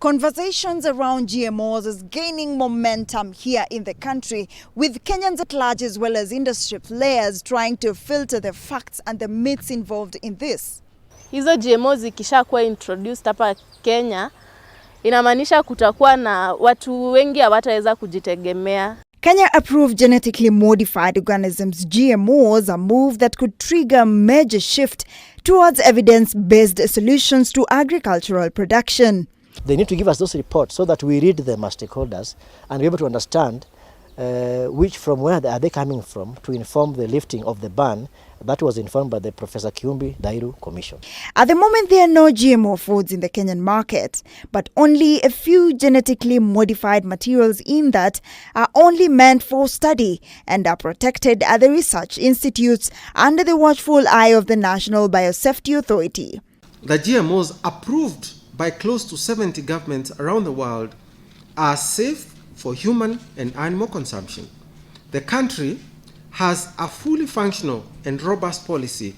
Conversations around GMOs is gaining momentum here in the country, with Kenyans at large as well as industry players trying to filter the facts and the myths involved in this. Hizo GMOs zikishakuwa introduced hapa Kenya, inamaanisha kutakuwa na watu wengi hawataweza kujitegemea. Kenya approved genetically modified organisms GMOs, a move that could trigger a major shift towards evidence-based solutions to agricultural production. They need to give us those reports so that we read them as stakeholders and be able to understand from where are they coming from, to inform the lifting of the ban that was informed by the Professor Kiumbi Dairu Commission. At the moment, there are no GMO foods in the Kenyan market, but only a few genetically modified materials in that are only meant for study and are protected at the research institutes under the watchful eye of the National Biosafety Authority. The GMOs approved by close to 70 governments around the world are safe for human and animal consumption. The country has a fully functional and robust policy,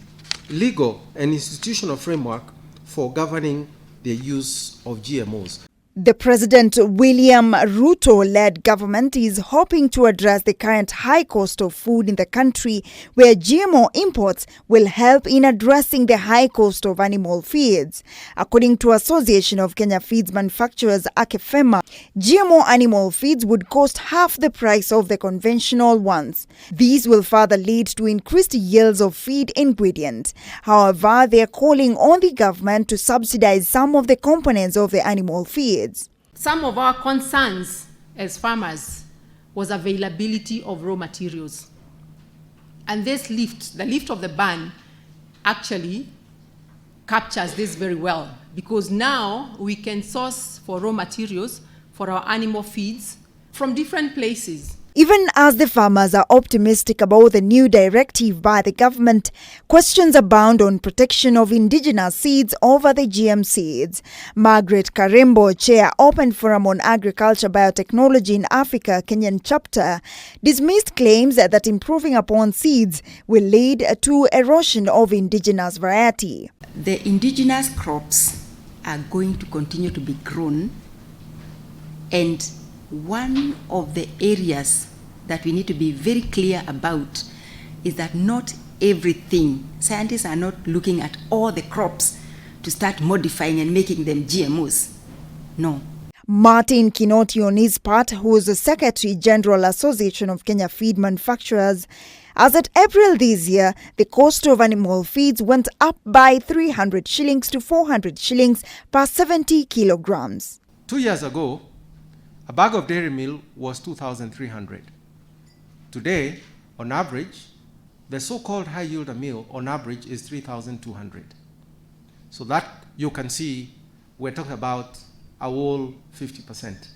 legal and institutional framework for governing the use of GMOs. The President William Ruto-led government is hoping to address the current high cost of food in the country, where GMO imports will help in addressing the high cost of animal feeds. According to Association of Kenya Feeds Manufacturers, AKEFEMA, GMO animal feeds would cost half the price of the conventional ones. These will further lead to increased yields of feed ingredients. However, they are calling on the government to subsidize some of the components of the animal feed. Some of our concerns as farmers was availability of raw materials. And this the lift of the ban actually captures this very well, because now we can source for raw materials for our animal feeds from different places. Even as the farmers are optimistic about the new directive by the government, questions abound on protection of indigenous seeds over the GM seeds. Margaret Karembo, Chair, Open Forum on Agriculture Biotechnology in Africa, Kenyan chapter, dismissed claims that improving upon seeds will lead to erosion of indigenous variety. The indigenous crops are going to continue to be grown, and one of the areas that we need to be very clear about is that not everything, scientists are not looking at all the crops to start modifying and making them GMOs. No. Martin Kinoti, on his part, who is the Secretary General Association of Kenya Feed Manufacturers, as at April this year, the cost of animal feeds went up by 300 shillings to 400 shillings per 70 kilograms. 2 years ago, a bag of dairy meal was 2,300. Today, on average, the so-called high-yield meal on average is 3,200. So that you can see we're talking about a whole 50%.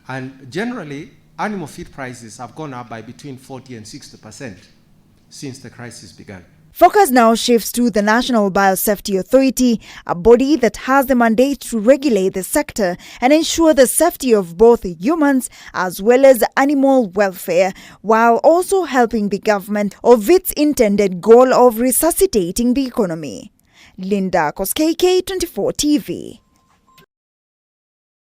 And generally, animal feed prices have gone up by between 40 and 60% since the crisis began. Focus now shifts to the National Biosafety Authority, a body that has the mandate to regulate the sector and ensure the safety of both humans as well as animal welfare, while also helping the government of its intended goal of resuscitating the economy. Linda Koskei, K24 TV.